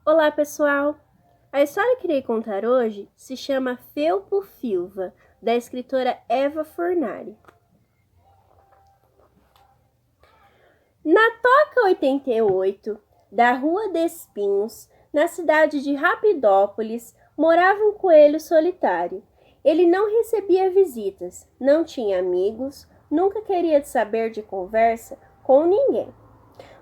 Olá, pessoal! A história que irei contar hoje se chama Felpo Filva, da escritora Eva Fornari. Na Toca 88, da Rua de Espinhos, na cidade de Rapidópolis, morava um coelho solitário. Ele não recebia visitas, não tinha amigos, nunca queria saber de conversa com ninguém.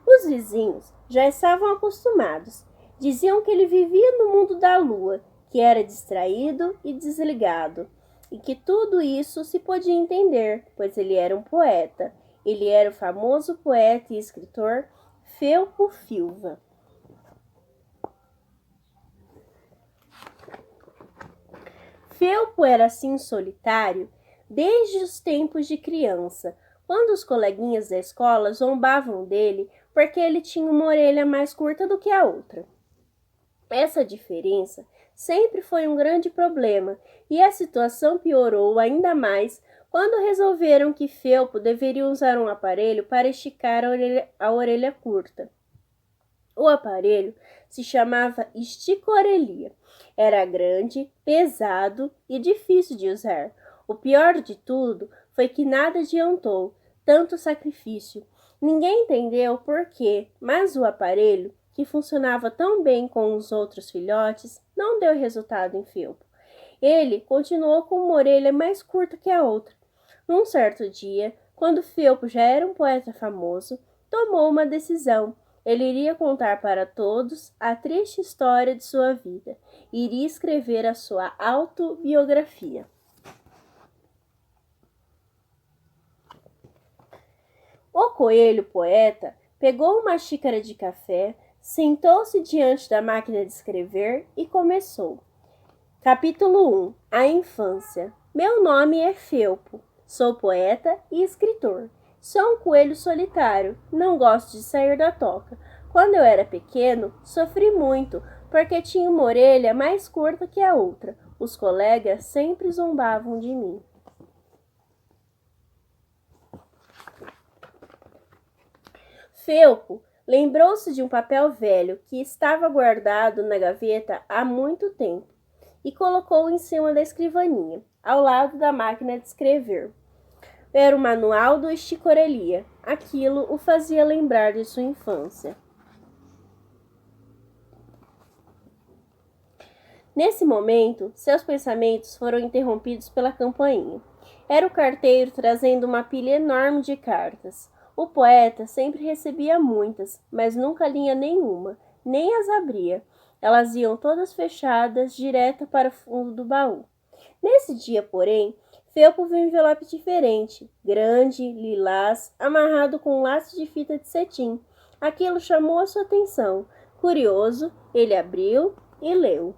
Os vizinhos já estavam acostumados. Diziam que ele vivia no mundo da lua, que era distraído e desligado, e que tudo isso se podia entender, pois ele era um poeta. Ele era o famoso poeta e escritor Felpo Filva. Felpo era assim solitário desde os tempos de criança, quando os coleguinhas da escola zombavam dele porque ele tinha uma orelha mais curta do que a outra. Essa diferença sempre foi um grande problema e a situação piorou ainda mais quando resolveram que Felpo deveria usar um aparelho para esticar a orelha curta. O aparelho se chamava estica-orelha. Era grande, pesado e difícil de usar. O pior de tudo foi que nada adiantou, tanto sacrifício. Ninguém entendeu por quê, mas o aparelho, que funcionava tão bem com os outros filhotes, não deu resultado em Felpo. Ele continuou com uma orelha mais curta que a outra. Num certo dia, quando Felpo já era um poeta famoso, tomou uma decisão. Ele iria contar para todos a triste história de sua vida. Iria escrever a sua autobiografia. O coelho poeta pegou uma xícara de café, sentou-se diante da máquina de escrever e começou. Capítulo 1. A infância. Meu nome é Felpo. Sou poeta e escritor. Sou um coelho solitário. Não gosto de sair da toca. Quando eu era pequeno, sofri muito, porque tinha uma orelha mais curta que a outra. Os colegas sempre zombavam de mim. Felpo lembrou-se de um papel velho que estava guardado na gaveta há muito tempo e colocou-o em cima da escrivaninha, ao lado da máquina de escrever. Era o manual do estica-orelha. Aquilo o fazia lembrar de sua infância. Nesse momento, seus pensamentos foram interrompidos pela campainha. Era o carteiro trazendo uma pilha enorme de cartas. O poeta sempre recebia muitas, mas nunca lia nenhuma, nem as abria. Elas iam todas fechadas, direto para o fundo do baú. Nesse dia, porém, Felpo viu um envelope diferente, grande, lilás, amarrado com um laço de fita de cetim. Aquilo chamou a sua atenção. Curioso, ele abriu e leu.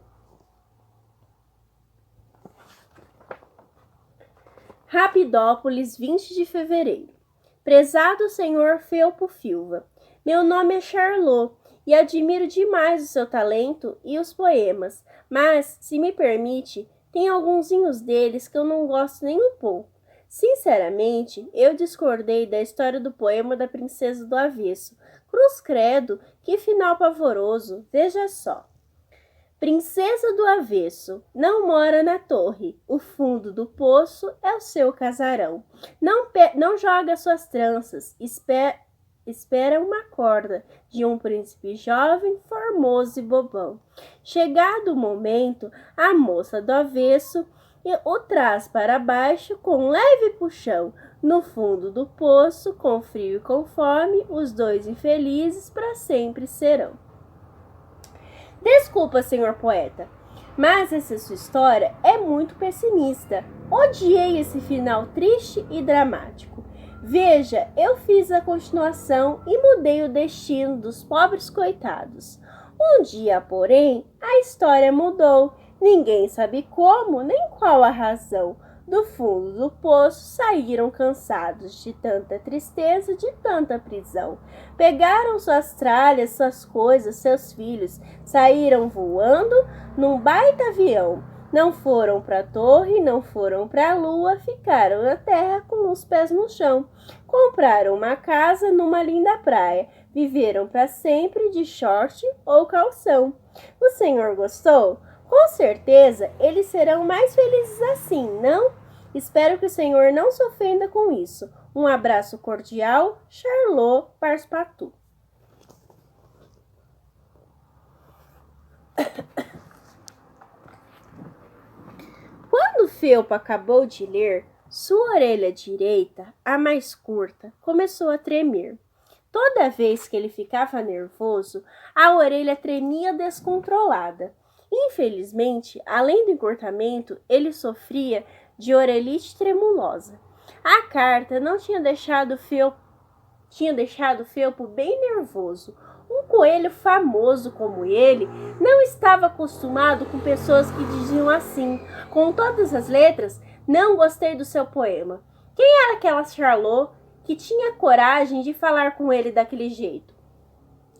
Rapidópolis, 20 de fevereiro. Prezado senhor Felpo Filva, meu nome é Charlot e admiro demais o seu talento e os poemas, mas, se me permite, tem algunzinhos deles que eu não gosto nem um pouco. Sinceramente, eu discordei da história do poema da Princesa do Avesso. Cruz credo, que final pavoroso, veja só. Princesa do Avesso, não mora na torre, o fundo do poço é o seu casarão. Não joga suas tranças, espera uma corda de um príncipe jovem, formoso e bobão. Chegado o momento, a moça do avesso o traz para baixo com leve puxão. No fundo do poço, com frio e com fome, os dois infelizes para sempre serão. Desculpa, senhor poeta, mas essa sua história é muito pessimista. Odiei esse final triste e dramático. Veja, eu fiz a continuação e mudei o destino dos pobres coitados. Um dia, porém, a história mudou. Ninguém sabe como nem qual a razão. Do fundo do poço saíram cansados de tanta tristeza, de tanta prisão. Pegaram suas tralhas, suas coisas, seus filhos, saíram voando num baita avião. Não foram para a torre, não foram para a lua, ficaram na terra com os pés no chão. Compraram uma casa numa linda praia, viveram para sempre de short ou calção. O senhor gostou? Com certeza, eles serão mais felizes assim, não? Espero que o senhor não se ofenda com isso. Um abraço cordial, Charlot Passepartout. Quando Felpo acabou de ler, sua orelha direita, a mais curta, começou a tremer. Toda vez que ele ficava nervoso, a orelha tremia descontrolada. Infelizmente, além do encurtamento, ele sofria de orelite tremulosa. A carta não tinha deixado Felpo bem nervoso. Um coelho famoso como ele não estava acostumado com pessoas que diziam assim, com todas as letras: não gostei do seu poema. Quem era aquela Charlot que tinha coragem de falar com ele daquele jeito?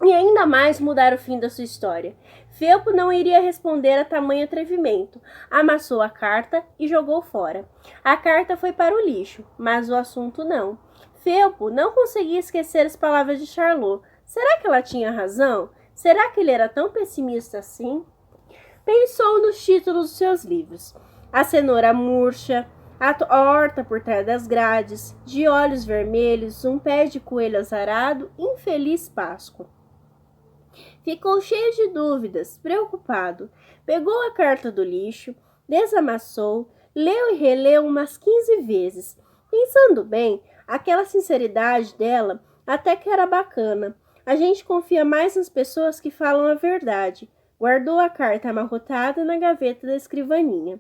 E ainda mais mudar o fim da sua história. Felpo não iria responder a tamanho atrevimento. Amassou a carta e jogou fora. A carta foi para o lixo, mas o assunto não. Felpo não conseguia esquecer as palavras de Charlot. Será que ela tinha razão? Será que ele era tão pessimista assim? Pensou nos títulos dos seus livros. A cenoura murcha, a horta por trás das grades, de olhos vermelhos, um pé de coelho azarado, infeliz Páscoa. Ficou cheio de dúvidas, preocupado. Pegou a carta do lixo, desamassou, leu e releu umas 15 vezes. Pensando bem, aquela sinceridade dela até que era bacana. A gente confia mais nas pessoas que falam a verdade. Guardou a carta amarrotada na gaveta da escrivaninha.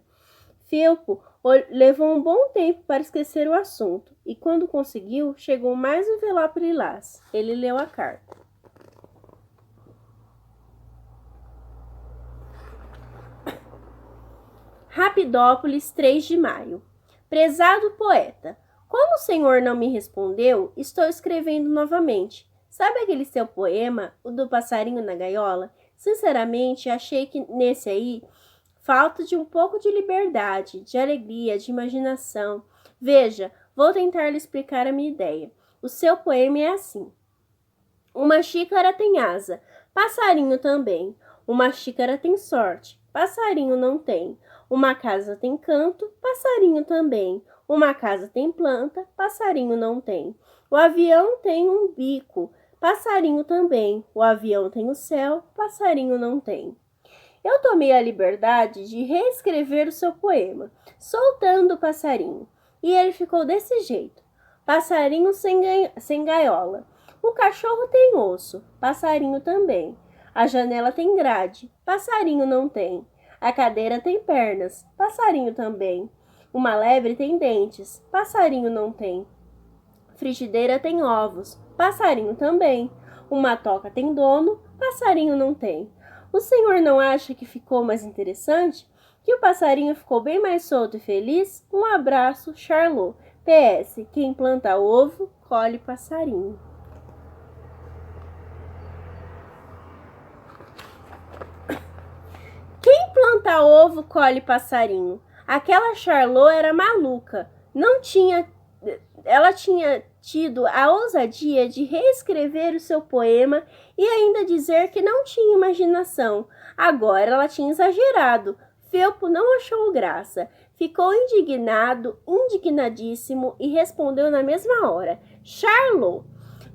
Felpo levou um bom tempo para esquecer o assunto, e quando conseguiu, chegou mais um envelope lilás. Ele leu a carta. Rapidópolis, 3 de maio. Prezado poeta, como o senhor não me respondeu, estou escrevendo novamente. Sabe aquele seu poema, o do passarinho na gaiola? Sinceramente, achei que nesse aí falta de um pouco de liberdade, de alegria, de imaginação. Veja, vou tentar lhe explicar a minha ideia. O seu poema é assim. Uma xícara tem asa, passarinho também. Uma xícara tem sorte, passarinho não tem. Uma casa tem canto, passarinho também. Uma casa tem planta, passarinho não tem. O avião tem um bico, passarinho também. O avião tem o céu, passarinho não tem. Eu tomei a liberdade de reescrever o seu poema, soltando o passarinho. E ele ficou desse jeito. Passarinho sem gaiola. O cachorro tem osso, passarinho também. A janela tem grade, passarinho não tem. A cadeira tem pernas, passarinho também. Uma lebre tem dentes, passarinho não tem. Frigideira tem ovos, passarinho também. Uma toca tem dono, passarinho não tem. O senhor não acha que ficou mais interessante? Que o passarinho ficou bem mais solto e feliz? Um abraço, Charlot. PS, quem planta ovo, colhe passarinho. Quem planta ovo, colhe passarinho. Aquela Charlot era maluca. Ela tinha tido a ousadia de reescrever o seu poema e ainda dizer que não tinha imaginação. Agora ela tinha exagerado. Felpo não achou graça. Ficou indignadíssimo e respondeu na mesma hora: Charlot,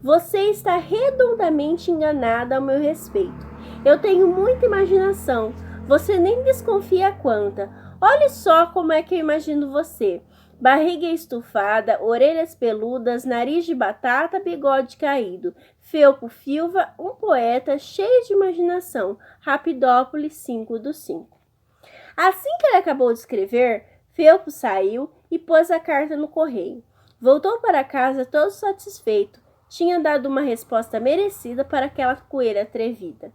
você está redondamente enganada ao meu respeito. Eu tenho muita imaginação. Você nem desconfia quanta. Olhe só como é que eu imagino você. Barriga estufada, orelhas peludas, nariz de batata, bigode caído. Felpo Filva, um poeta cheio de imaginação. Rapidópolis, 5/5. Assim que ele acabou de escrever, Felpo saiu e pôs a carta no correio. Voltou para casa todo satisfeito. Tinha dado uma resposta merecida para aquela coelha atrevida.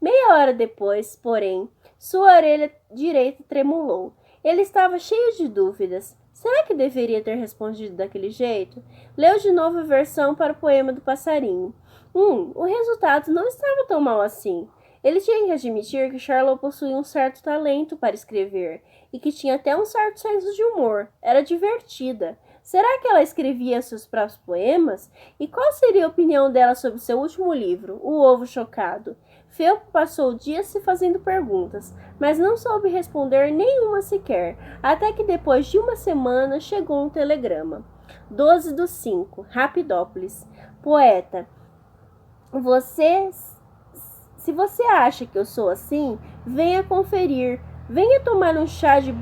Meia hora depois, porém, sua orelha direita tremulou. Ele estava cheio de dúvidas. Será que deveria ter respondido daquele jeito? Leu de novo a versão para o poema do passarinho. O resultado não estava tão mal assim. Ele tinha que admitir que Charlot possuía um certo talento para escrever e que tinha até um certo senso de humor. Era divertida. Será que ela escrevia seus próprios poemas? E qual seria a opinião dela sobre seu último livro, O Ovo Chocado? Felpo passou dias se fazendo perguntas, mas não soube responder nenhuma sequer, até que depois de uma semana chegou um telegrama. 12/5, Rapidópolis. Poeta, se você acha que eu sou assim, venha conferir. Venha tomar um chá de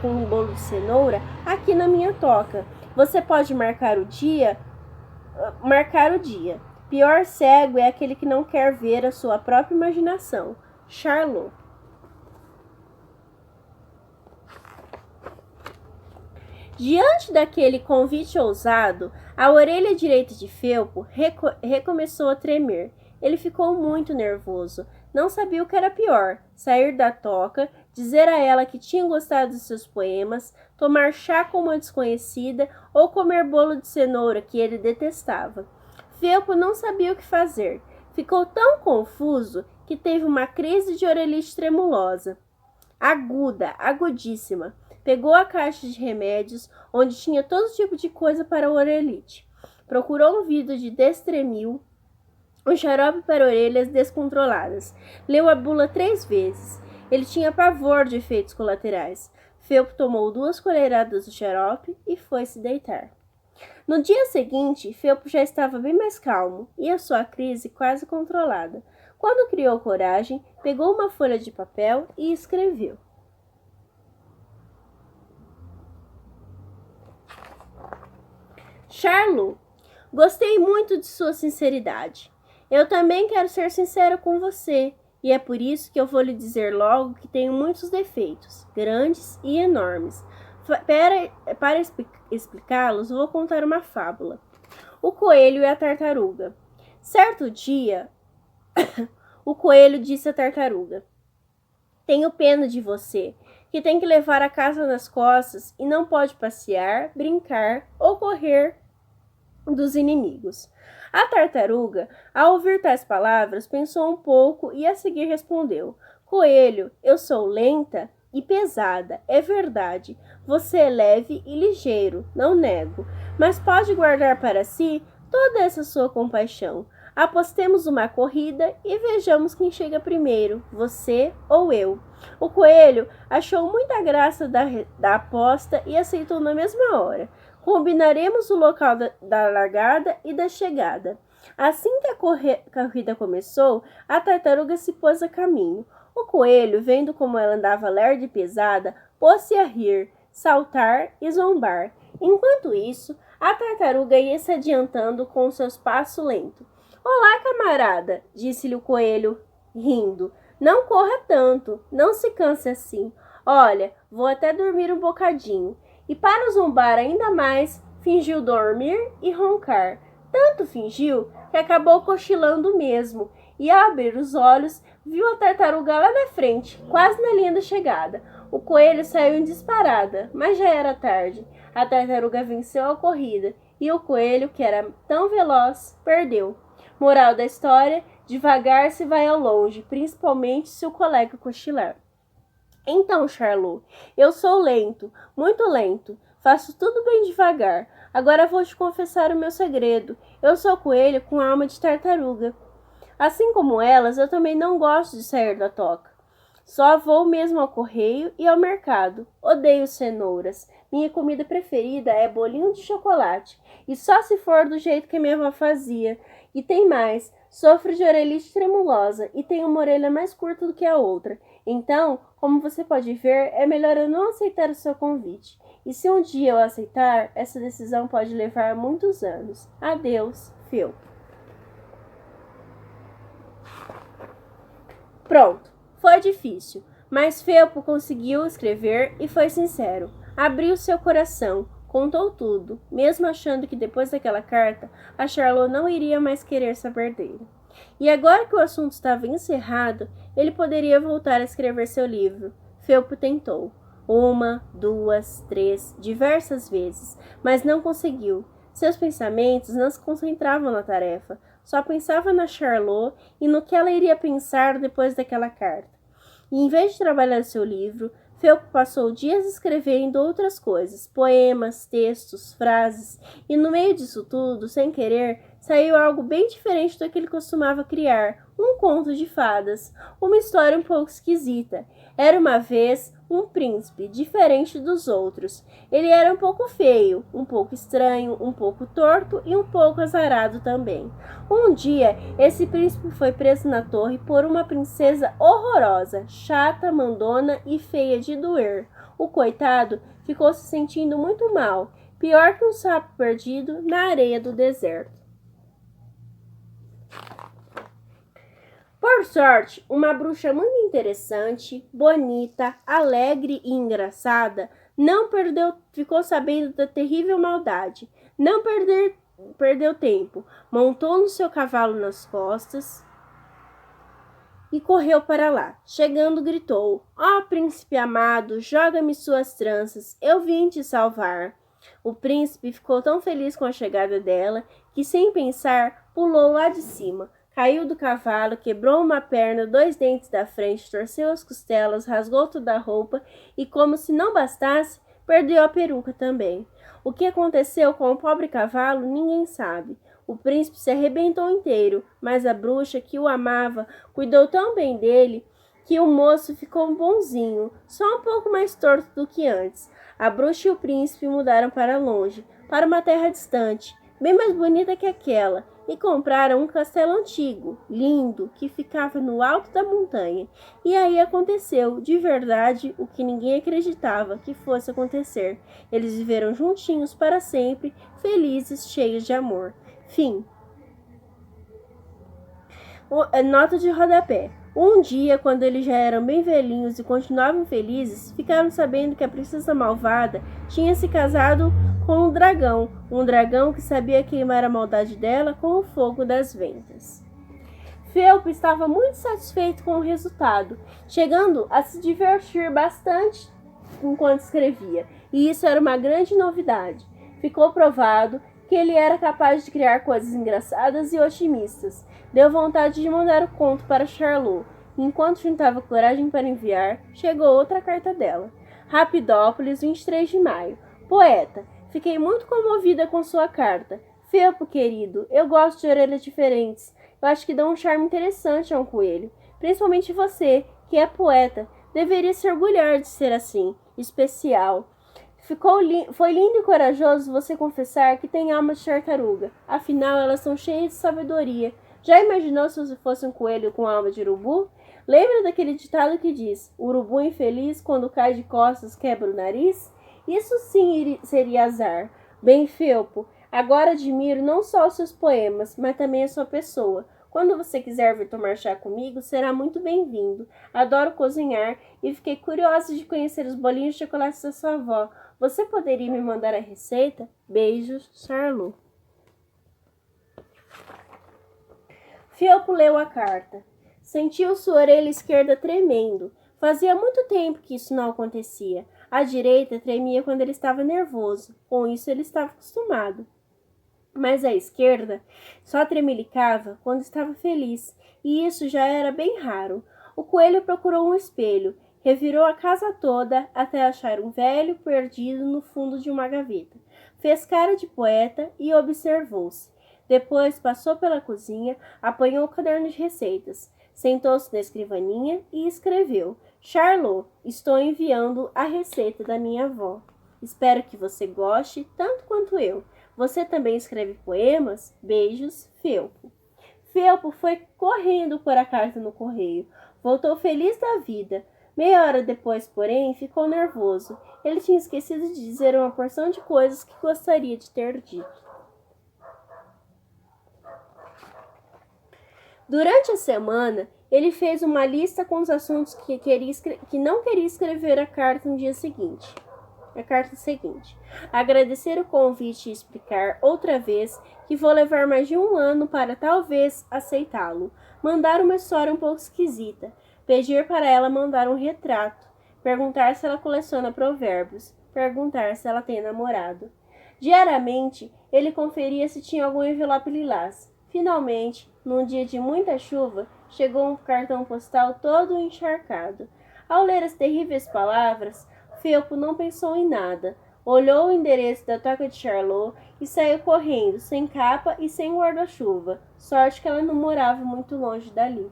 com um bolo de cenoura aqui na minha toca. Você pode marcar o dia. Pior cego é aquele que não quer ver a sua própria imaginação. Charlot. Diante daquele convite ousado, a orelha direita de Felpo recomeçou a tremer. Ele ficou muito nervoso. Não sabia o que era pior: sair da toca, dizer a ela que tinha gostado de seus poemas, tomar chá com uma desconhecida ou comer bolo de cenoura que ele detestava. Felpo não sabia o que fazer. Ficou tão confuso que teve uma crise de orelite tremulosa. Agudíssima. Pegou a caixa de remédios, onde tinha todo tipo de coisa para a orelite. Procurou um vidro de Destremil, um xarope para orelhas descontroladas. Leu a bula 3 vezes. Ele tinha pavor de efeitos colaterais. Felpo tomou 2 colheradas do xarope e foi se deitar. No dia seguinte, Felpo já estava bem mais calmo e a sua crise quase controlada. Quando criou coragem, pegou uma folha de papel e escreveu. Charlot, gostei muito de sua sinceridade. Eu também quero ser sincero com você, e é por isso que eu vou lhe dizer logo que tenho muitos defeitos, grandes e enormes. Para explicá-los, vou contar uma fábula. O coelho e a tartaruga. Certo dia, o coelho disse à tartaruga: tenho pena de você, que tem que levar a casa nas costas e não pode passear, brincar ou correr dos inimigos. A tartaruga, ao ouvir tais palavras, pensou um pouco e a seguir respondeu: Coelho, eu sou lenta e pesada, é verdade. Você é leve e ligeiro, não nego, mas pode guardar para si toda essa sua compaixão. Apostemos uma corrida e vejamos quem chega primeiro, você ou eu. O coelho achou muita graça da aposta e aceitou na mesma hora. Combinaremos o local da largada e da chegada. Assim que a corrida começou, a tartaruga se pôs a caminho. O coelho, vendo como ela andava lerda e pesada, pôs-se a rir, saltar e zombar. Enquanto isso, a tartaruga ia se adiantando com seus passos lentos. Olá, camarada, disse-lhe o coelho, rindo. Não corra tanto, não se canse assim. Olha, vou até dormir um bocadinho. E para zombar ainda mais, fingiu dormir e roncar. Tanto fingiu que acabou cochilando mesmo. E ao abrir os olhos, viu a tartaruga lá na frente, quase na linha da chegada. O coelho saiu em disparada, mas já era tarde. A tartaruga venceu a corrida e o coelho, que era tão veloz, perdeu. Moral da história: devagar se vai ao longe, principalmente se o colega cochilar. Então, Charlot, eu sou lento, muito lento. Faço tudo bem devagar. Agora vou te confessar o meu segredo. Eu sou coelho com alma de tartaruga. Assim como elas, eu também não gosto de sair da toca. Só vou mesmo ao correio e ao mercado. Odeio cenouras. Minha comida preferida é bolinho de chocolate. E só se for do jeito que minha avó fazia. E tem mais. Sofro de orelite tremulosa e tenho uma orelha mais curta do que a outra. Então, como você pode ver, é melhor eu não aceitar o seu convite. E se um dia eu aceitar, essa decisão pode levar muitos anos. Adeus, Felpo. Pronto, foi difícil, mas Felpo conseguiu escrever e foi sincero. Abriu seu coração, contou tudo, mesmo achando que depois daquela carta, a Charlot não iria mais querer saber dele. E agora que o assunto estava encerrado, ele poderia voltar a escrever seu livro. Felpo tentou. 1, 2, 3, diversas vezes, mas não conseguiu. Seus pensamentos não se concentravam na tarefa, só pensava na Charlot e no que ela iria pensar depois daquela carta. E em vez de trabalhar seu livro, Felpo passou dias escrevendo outras coisas, poemas, textos, frases, e no meio disso tudo, sem querer, saiu algo bem diferente do que ele costumava criar, um conto de fadas, uma história um pouco esquisita. Era uma vez um príncipe, diferente dos outros. Ele era um pouco feio, um pouco estranho, um pouco torto e um pouco azarado também. Um dia, esse príncipe foi preso na torre por uma princesa horrorosa, chata, mandona e feia de doer. O coitado ficou se sentindo muito mal, pior que um sapo perdido na areia do deserto. Por sorte, uma bruxa muito interessante, bonita, alegre e engraçada ficou sabendo da terrível maldade. Não perdeu tempo, montou no seu cavalo nas costas e correu para lá. Chegando, gritou: "Ó, príncipe amado, joga-me suas tranças, eu vim te salvar." O príncipe ficou tão feliz com a chegada dela que, sem pensar, pulou lá de cima. Caiu do cavalo, quebrou uma perna, 2 dentes da frente, torceu as costelas, rasgou toda a roupa e, como se não bastasse, perdeu a peruca também. O que aconteceu com o pobre cavalo, ninguém sabe. O príncipe se arrebentou inteiro, mas a bruxa, que o amava, cuidou tão bem dele que o moço ficou bonzinho, só um pouco mais torto do que antes. A bruxa e o príncipe mudaram para longe, para uma terra distante, bem mais bonita que aquela, e compraram um castelo antigo, lindo, que ficava no alto da montanha. E aí aconteceu, de verdade, o que ninguém acreditava que fosse acontecer. Eles viveram juntinhos para sempre, felizes, cheios de amor. Fim. Nota de rodapé. Um dia, quando eles já eram bem velhinhos e continuavam felizes, ficaram sabendo que a princesa malvada tinha se casado com um dragão que sabia queimar a maldade dela com o fogo das ventas. Felpo estava muito satisfeito com o resultado, chegando a se divertir bastante enquanto escrevia, e isso era uma grande novidade. Ficou provado que ele era capaz de criar coisas engraçadas e otimistas. Deu vontade de mandar o conto para Charlot. Enquanto juntava coragem para enviar, chegou outra carta dela. Rapidópolis, 23 de maio. Poeta, fiquei muito comovida com sua carta. Felpo, querido, eu gosto de orelhas diferentes. Eu acho que dá um charme interessante a um coelho. Principalmente você, que é poeta. Deveria se orgulhar de ser assim, especial. Foi lindo e corajoso você confessar que tem alma de tartaruga. Afinal, elas são cheias de sabedoria. Já imaginou se você fosse um coelho com alma de urubu? Lembra daquele ditado que diz: urubu infeliz, quando cai de costas, quebra o nariz? Isso sim seria azar. Bem, Felpo, agora admiro não só os seus poemas, mas também a sua pessoa. Quando você quiser vir tomar chá comigo, será muito bem-vindo. Adoro cozinhar e fiquei curiosa de conhecer os bolinhos de chocolate da sua avó. Você poderia me mandar a receita? Beijos, Charlot. Felpo leu a carta. Sentiu sua orelha esquerda tremendo. Fazia muito tempo que isso não acontecia. A direita tremia quando ele estava nervoso. Com isso ele estava acostumado. Mas a esquerda só tremelicava quando estava feliz, e isso já era bem raro. O coelho procurou um espelho, revirou a casa toda até achar um velho perdido no fundo de uma gaveta. Fez cara de poeta e observou-se. Depois passou pela cozinha, apanhou o caderno de receitas, sentou-se na escrivaninha e escreveu: Charlot, estou enviando a receita da minha avó. Espero que você goste tanto quanto eu. Você também escreve poemas? Beijos, Felpo. Felpo foi correndo pôr a carta no correio. Voltou feliz da vida. Meia hora depois, porém, ficou nervoso. Ele tinha esquecido de dizer uma porção de coisas que gostaria de ter dito. Durante a semana, ele fez uma lista com os assuntos que não queria escrever a carta no dia seguinte. A carta seguinte. Agradecer o convite e explicar outra vez que vou levar mais de 1 ano para talvez aceitá-lo. Mandar uma história um pouco esquisita. Pedir para ela mandar um retrato. Perguntar se ela coleciona provérbios. Perguntar se ela tem namorado. Diariamente, ele conferia se tinha algum envelope lilás. Finalmente, num dia de muita chuva, chegou um cartão postal todo encharcado. Ao ler as terríveis palavras, Felpo não pensou em nada. Olhou o endereço da toca de Charlot e saiu correndo, sem capa e sem guarda-chuva. Sorte que ela não morava muito longe dali.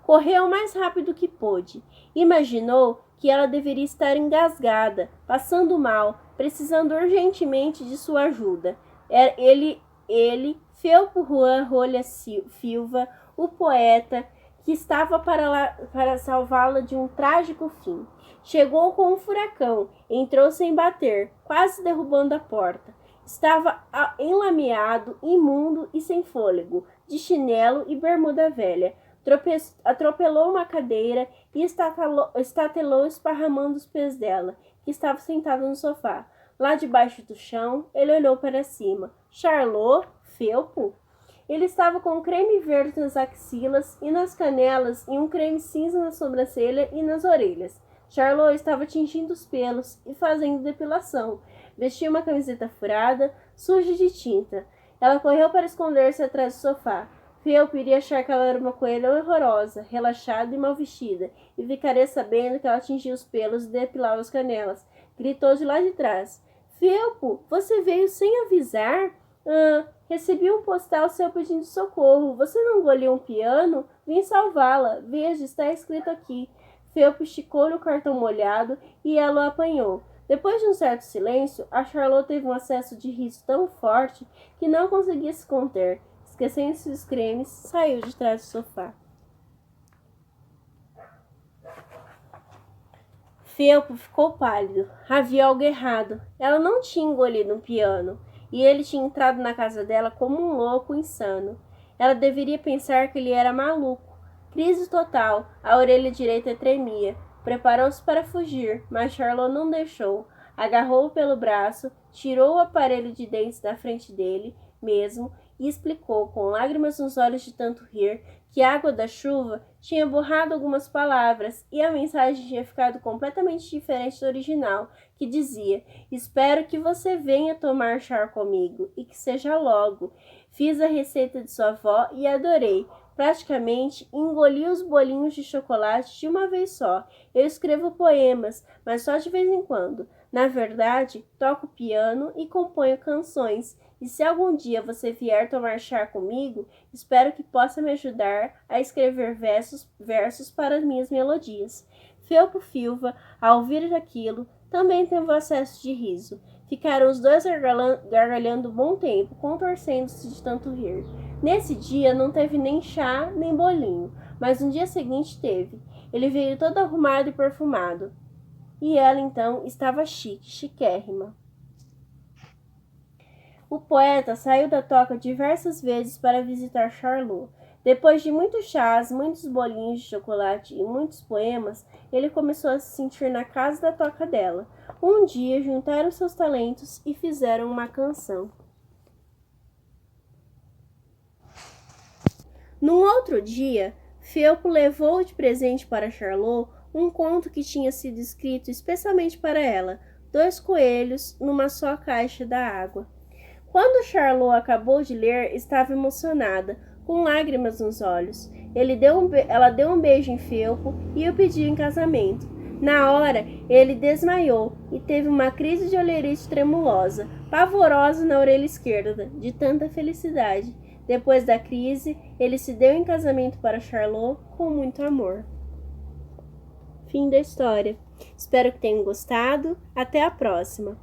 Correu o mais rápido que pôde. Imaginou que ela deveria estar engasgada, passando mal, precisando urgentemente de sua ajuda. Felpo Juan Rolha Silva, o poeta, que estava para salvá-la de um trágico fim. Chegou com um furacão, entrou sem bater, quase derrubando a porta. Estava enlameado, imundo e sem fôlego, de chinelo e bermuda velha. Atropelou uma cadeira e estatelou esparramando os pés dela, que estava sentada no sofá. Lá debaixo do chão, ele olhou para cima. Charlot? Felpo? Ele estava com um creme verde nas axilas e nas canelas e um creme cinza na sobrancelha e nas orelhas. Charlot estava tingindo os pelos e fazendo depilação. Vestia uma camiseta furada, suja de tinta. Ela correu para esconder-se atrás do sofá. Felpo iria achar que ela era uma coelha horrorosa, relaxada e mal vestida, e ficaria sabendo que ela tingia os pelos e depilava as canelas. Gritou de lá de trás. Felpo, você veio sem avisar? Recebi um postal seu pedindo socorro. Você não engoliu um piano? Vim salvá-la. Veja, está escrito aqui. Felpo esticou-lhe o cartão molhado e ela o apanhou. Depois de um certo silêncio, a Charlot teve um acesso de riso tão forte que não conseguia se conter. Esquecendo-se dos cremes, saiu de trás do sofá. Felpo ficou pálido. Havia algo errado. Ela não tinha engolido um piano, e ele tinha entrado na casa dela como um louco insano. Ela deveria pensar que ele era maluco. Crise total. A orelha direita tremia. Preparou-se para fugir, mas Charlot não deixou. Agarrou-o pelo braço, tirou o aparelho de dentes da frente dele mesmo e explicou, com lágrimas nos olhos de tanto rir, que a água da chuva tinha borrado algumas palavras e a mensagem tinha ficado completamente diferente do original, que dizia: espero que você venha tomar chá comigo e que seja logo. Fiz a receita de sua avó e adorei. Praticamente engoli os bolinhos de chocolate de uma vez só. Eu escrevo poemas, mas só de vez em quando. Na verdade, toco piano e componho canções. E se algum dia você vier tomar chá comigo, espero que possa me ajudar a escrever versos para as minhas melodias. Felpo Filva, ao ouvir aquilo, também teve acesso de riso. Ficaram os dois gargalhando um bom tempo, contorcendo-se de tanto rir. Nesse dia não teve nem chá, nem bolinho, mas no dia seguinte teve. Ele veio todo arrumado e perfumado. E ela, então, estava chiquérrima. O poeta saiu da toca diversas vezes para visitar Charlot. Depois de muitos chás, muitos bolinhos de chocolate e muitos poemas, ele começou a se sentir na casa da toca dela. Um dia, juntaram seus talentos e fizeram uma canção. Num outro dia, Felpo levou de presente para Charlot um conto que tinha sido escrito especialmente para ela, 2 coelhos numa só caixa da água. Quando Charlot acabou de ler, estava emocionada, com lágrimas nos olhos. Ela deu um beijo em Felpo e o pediu em casamento. Na hora, ele desmaiou e teve uma crise de olerite tremulosa, pavorosa na orelha esquerda, de tanta felicidade. Depois da crise, ele se deu em casamento para Charlot com muito amor. Fim da história. Espero que tenham gostado. Até a próxima!